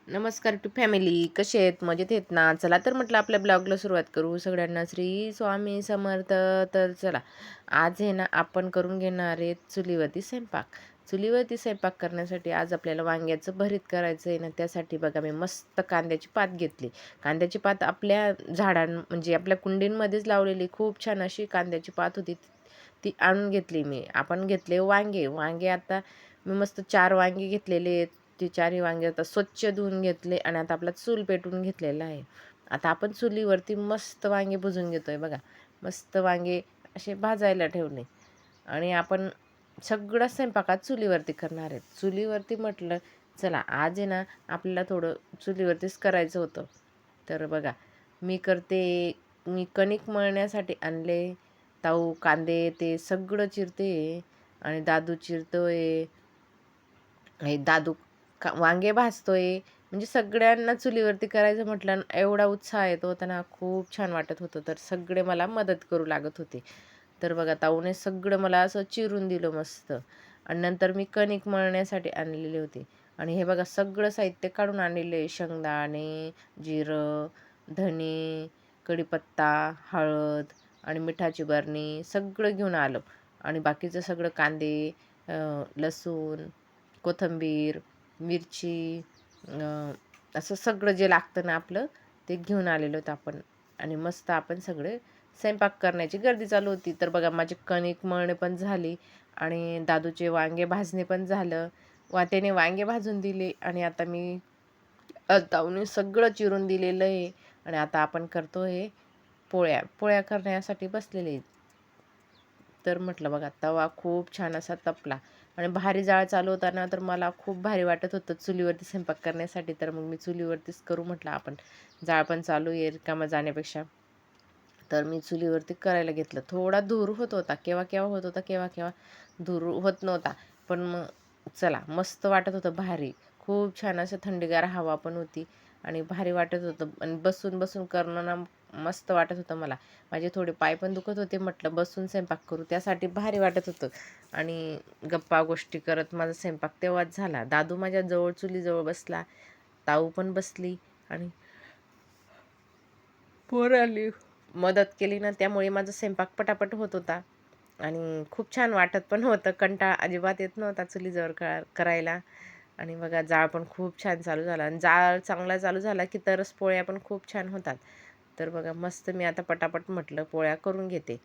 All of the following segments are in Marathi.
नमस्कार टू फॅमिली, कसे आहेत? मजेत आहेत ना? चला तर म्हटलं आपल्या ब्लॉगला सुरुवात करू. सगळ्यांना श्री स्वामी समर्थ. तर चला, आज आहे ना आपण करून घेणार आहेत चुलीवरती स्वयंपाक. चुलीवरती स्वयंपाक करण्यासाठी आज आपल्याला वांग्याचं भरीत करायचं आहे ना, त्यासाठी बघा मी मस्त कांद्याची पात घेतली. कांद्याची पात आपल्या म्हणजे आपल्या कुंडींमध्येच लावलेली खूप छान अशी कांद्याची पात होती. ती आणून घेतली मी. आपण घेतले वांगे. वांगे आता मी मस्त 4 वांगे घेतलेले आहेत. ते 4ही वांगे आता स्वच्छ धुवून घेतले आणि आता आपला चूल पेटवून घेतलेला आहे. आता आपण चुलीवरती मस्त वांगे भुजून घेतोय बघा. मस्त वांगे असे भाजायला ठेवले आणि आपण सगळं स्वयंपाकात चुलीवरती करणार आहेत. चुलीवरती म्हटलं चला आज आहे ना आपल्याला थोडं चुलीवरतीच करायचं होतं. तर बघा मी कणिक मळण्यासाठी आणले कांदे ते सगळं चिरते आणि दादू चिरतोय आणि दादू वांगे भाजतोय. म्हणजे सगळ्यांना चुलीवरती करायचं म्हटलं ना एवढा उत्साह येतो त्यांना खूप छान वाटत होतं. तर सगळे मला मदत करू लागत होते. तर बघा ताऊने सगळं मला असं चिरून दिलं मस्त आणि नंतर मी कणिक मळण्यासाठी आणलेले होते आणि हे बघा सगळं साहित्य काढून आणलेले शेंगदाणे, जिरं, धने, कढीपत्ता, हळद आणि मिठाची बरणी सगळं घेऊन आलो आणि बाकीचं सगळं कांदे, लसूण, कोथिंबीर, मिरची, असं सगळं जे लागतं ना आपलं ते घेऊन आलेलो होतं आपण आणि मस्त आपण सगळे स्वयंपाक करण्याची गर्दी चालू होती. तर बघा माझी कणिक मळणे पण झाली आणि दादूचे वांगे भाजणे पण झालं. त्याने वांगे भाजून दिले आणि आता मी ताऊने सगळं चिरून दिलेलं आहे आणि आता आपण करतोय पोळ्या. पोळ्या करण्यासाठी बसलेले आहेत. तर म्हटलं बघा तवा खूप छान असा तपला आणि भारी जाळ चालू होता ना, तर मला खूप भारी वाटत होतं चुलीवरती स्वयंपाक करण्यासाठी. तर मग मी चुलीवरतीच करू म्हटलं आपण. जाळ पण चालू आहे रिकामं जाण्यापेक्षा. तर मी चुलीवरती करायला घेतलं. थोडा धूर होत होता. केव्हा केव्हा होत होता, केव्हा केव्हा धूर होत नव्हता. पण मग चला मस्त वाटत होतं भारी. खूप छान असं थंडीगार हवा पण होती आणि भारी वाटत होतं आणि बसून बसून करणं ना मस्त वाटत होतं मला. माझे थोडे पाय पण दुखत होते. म्हटलं बसून स्वयंपाक करू त्यासाठी भारी वाटत होतं आणि गप्पा गोष्टी करत माझा स्वयंपाक तेव्हाच झाला. दादू माझ्या जवळ चुलीजवळ बसला, ताऊ पण बसली आणि पोरं आली मदत केली ना, त्यामुळे माझा स्वयंपाक पटापट होत होता आणि खूप छान वाटत पण होतं. कंटाळा अजिबात येत नव्हता चुलीजवळ करायला आणि बघा जाळ पण खूप छान चालू झाला आणि जाळ चांगला चालू झाला की तरच पोळ्या पण खूप छान होतात. तर बघा मस्त मी आता पटापट म्हटलं पोळ्या करून घेते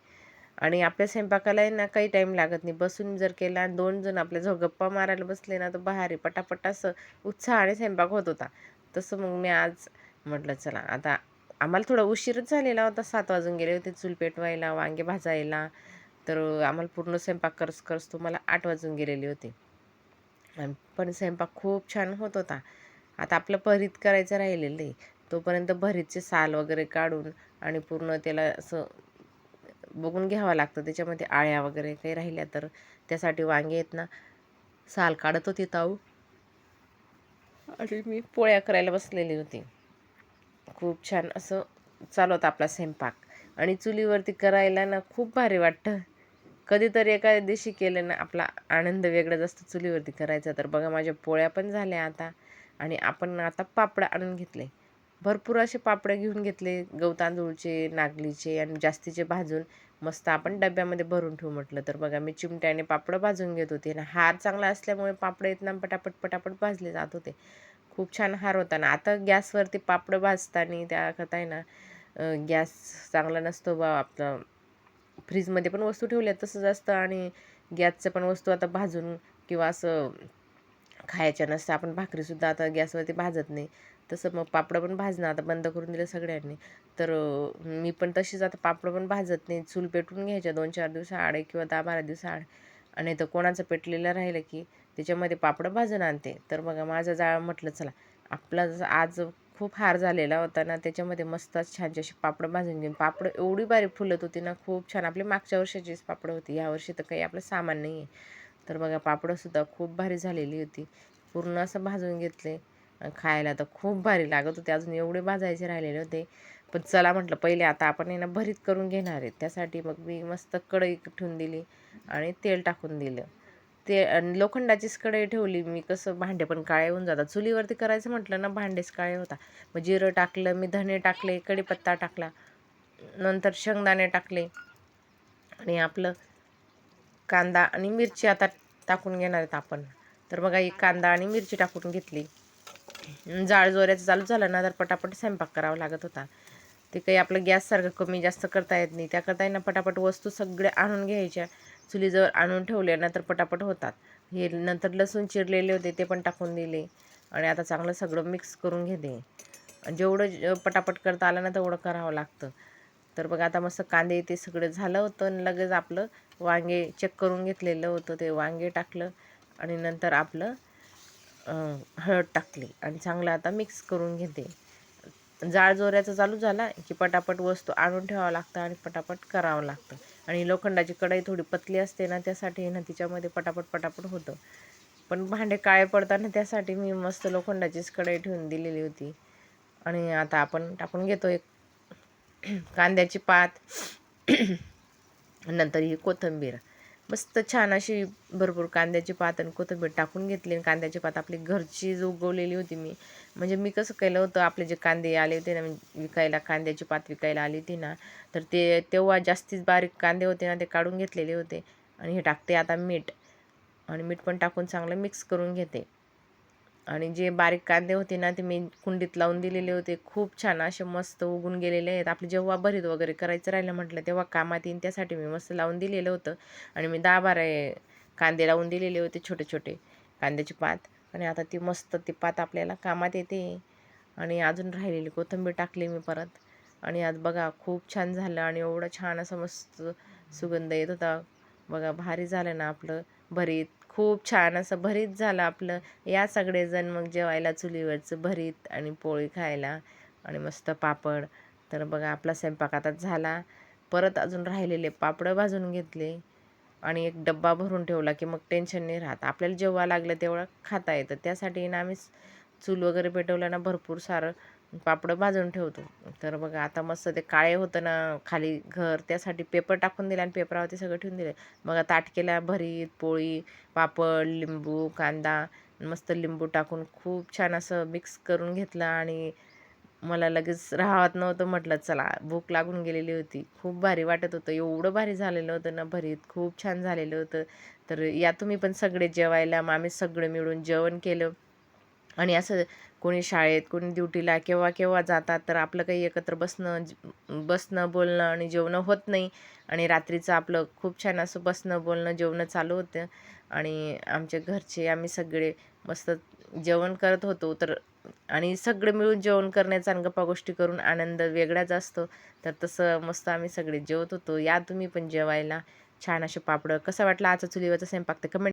आणि आपल्या स्वयंपाकालाही ना काही टाईम लागत नाही. बसून जर केला आणि 2 जण आपल्याजवळ गप्पा मारायला बसले ना, तर भारी पटापट असं उत्साहाने स्वयंपाक होत होता. तसं मग मी आज म्हटलं चला आता आम्हाला थोडा उशीरच झालेला होता. 7 वाजून गेले होते चूल पेटवायला, वांगे भाजायला. तर आम्हाला पूर्ण स्वयंपाक करस मला 8 वाजून गेलेले होते. पण स्वयंपाक खूप छान होत होता. आता आपलं भरीत करायचं राहिलेलं आहे. तोपर्यंत भरीतचे साल वगैरे काढून आणि पूर्ण त्याला असं बघून घ्यावं लागतं. त्याच्यामध्ये आळ्या वगैरे काही राहिल्या तर त्यासाठी वांगे आहेत ना, साल काढत होती ताऊ आणि मी पोळ्या करायला बसलेली होती. खूप छान असं चालू होता आपला स्वयंपाक आणि चुलीवरती करायला ना खूप भारी वाटतं. कधीतरी एखाद्या दिवशी केलं ना आपला आनंद वेगळाच असतो चुलीवरती करायचा. तर बघा माझ्या पोळ्या पण झाल्या आता आणि आपण आता पापड आणून घेतले. भरपूर असे पापड घेऊन घेतले गहू तांदूळचे, नागलीचे आणि जास्तीचे भाजून मस्त आपण डब्यामध्ये भरून ठेवू म्हटलं. तर बघा मी चिमट्याने पापड भाजून घेत होते आणि हार चांगला असल्यामुळे पापड आहेत ना पटापट पटापट भाजले जात होते. खूप छान हार होता ना. आता गॅसवरती पापड भाजताना त्याकरता आहे ना गॅस चांगला नसतो बा आपलं. फ्रीजमध्ये पण वस्तू ठेवल्या तसंच असतं आणि गॅसच्या पण वस्तू आता भाजून किंवा असं खायच्या नसतं. आपण भाकरीसुद्धा आता गॅसवरती भाजत नाही. तसं मग पापड पण भाजणं आता बंद करून दिलं सगळ्यांनी. तर मी पण तशीच आता पापड पण भाजत नाही. चूल पेटवून घ्यायच्या 2-4 दिवसाआड किंवा 10-12 दिवसाआड आणि तर कोणाचं पेटलेलं राहिलं की त्याच्यामध्ये पापड भाजून आणते. तर बघा माझा जाळ म्हटलं चला आपला आज खूप हार झालेला होता ना, त्याच्यामध्ये मस्त छानशी अशी पापड भाजून घेऊन पापड एवढी भारी फुलत होती ना, खूप छान. आपली मागच्या वर्षाचीच पापड होती. यावर्षी तर काही आपलं सामान नाही आहे. तर बघा पापडंसुद्धा खूप भारी झालेली होती. पूर्ण असं भाजून घेतले. खायला तर खूप भारी लागत होते. अजून एवढे भाजायचे राहिलेले होते. पण चला म्हटलं पहिले आता आपण आहे ना भरीत करून घेणार आहे. त्यासाठी मग मी मस्त कढई ठेवून दिली आणि तेल टाकून दिलं ते लोखंडाचीच कढई ठेवली मी. कसं भांडे पण काळे होऊन जातात. चुलीवरती करायचं म्हटलं ना भांडेच काळे होता. मग जिरं टाकलं मी, धने टाकले, कढीपत्ता टाकला, नंतर शेंगदाणे टाकले आणि आपलं कांदा आणि मिरची आता टाकून घेणार आहेत आपण. तर बघा एक कांदा आणि मिरची टाकून घेतली. जाळ जोराचं चालू झालं ना तर पटापट स्वयंपाक करावा लागत होता. ते काही आपलं गॅससारखं कमी जास्त करता येत नाही. त्याकरता ना पटापट वस्तू सगळ्या आणून घ्यायच्या, चुलीजवळ आणून ठेवल्या ना तर पटापट होतात. हे नंतर लसूण चिरलेले होते ते पण टाकून दिले आणि आता चांगलं सगळं मिक्स करून घेते. जेवढं पटापट करता आलं ना तेवढं करावं लागतं. तर बघा आता मस्त कांदे ते सगळं झालं होतं आणि लगेच आपलं वांगे चेक करून घेतलेलं होतं ते वांगे टाकलं आणि नंतर आपलं हळद टाकली आणि चांगलं आता मिक्स करून घेते. जाळ जोराचा चालू झाला की पटापट वस्तू आणून ठेवावं लागतं आणि पटापट करावं लागतं. आणि लोखंडाची कढई थोडी पतली असते ना त्यासाठी ना तिच्यामध्ये पटापट पटापट होतं. पण भांडे काळे पडताना त्यासाठी मी मस्त लोखंडाचीच कढई ठेवून दिलेली होती. आणि आता आपण टाकून घेतो एक कांद्याची पात नंतर ही कोथिंबीर. मस्त छान अशी भरपूर कांद्याची पात आणि कोथिंबीर टाकून घेतली. कांद्याची पात आपली घरचीच उगवलेली होती मी. म्हणजे मी कसं केलं होतं, आपले जे कांदे आले होते ना विकायला, कांद्याची पात विकायला आली होती ना, तर ते तेव्हा जास्तीच बारीक कांदे होते ना ते काढून घेतलेले होते. आणि हे टाकते आता मीठ आणि मीठ पण टाकून चांगलं मिक्स करून घेते. आणि जे बारीक कांदे होते ना ते मी कुंडीत लावून दिलेले होते. खूप छान असे मस्त उगून गेलेले आहेत. आपले जेव्हा भरीत वगैरे करायचं राहिलं म्हटलं तेव्हा कामात येईन त्यासाठी मी मस्त लावून दिलेलं होतं. आणि मी 10-12 कांदे लावून दिलेले होते छोटे छोटे कांद्याची पात. आणि आता ती मस्त ती पात आपल्याला कामात येते. आणि अजून राहिलेली कोथिंबीर टाकली मी परत. आणि आज बघा खूप छान झालं आणि एवढं छान असं मस्त सुगंध येत होता. बघा भारी झालं ना आपलं भरीत. खूप छान असं भरीत झालं आपलं. या सगळेजण मग जेवायला चुलीवरचं भरीत आणि पोळी खायला आणि मस्त पापड. तर बघा आपला स्वयंपाक आता झाला. परत अजून राहिलेले पापडं भाजून घेतले आणि एक डब्बा भरून ठेवला की मग टेन्शन नाही राहत. आपल्याला जेव्हा लागलं तेवढं खाता येतं. त्यासाठी ना आम्ही चूल वगैरे पेटवलं ना भरपूर सारं पापडं भाजून ठेवतो. तर बघा आता मस्त ते काळे होतं ना खाली घर, त्यासाठी पेपर टाकून दिला आणि पेपरावरती सगळं ठेवून दिलं. बघा ताट केला, भरीत, पोळी, पापड, लिंबू, कांदा, मस्त लिंबू टाकून खूप छान असं मिक्स करून घेतलं. आणि मला लगेच राहत नव्हतं, म्हटलं चला भूक लागून गेलेली होती. खूप भारी वाटत होतं, एवढं भारी झालेलं होतं ना भरीत, खूप छान झालेलं होतं. तर या तुम्ही पण सगळे जेवायला. मग आम्ही सगळे मिळून जेवण केलं. आणि असं कोणी शाळेत, कोणी ड्युटीला केव्हा केव्हा जातात तर आपलं काही एकत्र बसणं बोलणं आणि जेवणं होत नाही. आणि रात्रीचं आपलं खूप छान असं बसणं बोलणं जेवणं चालू होतं. आणि आमच्या घरचे आम्ही सगळे मस्त जेवण करत होतो. तर आणि सगळे मिळून जेवण करण्याचा आणि गप्पा गोष्टी करून आनंद वेगळाच असतो. तर तसं मस्त आम्ही सगळे जेवत होतो. या तुम्ही पण जेवायला. छान असे पापडं. कसा वाटला आजचा चुलीवरचा स्वयंपाक ते कमेंट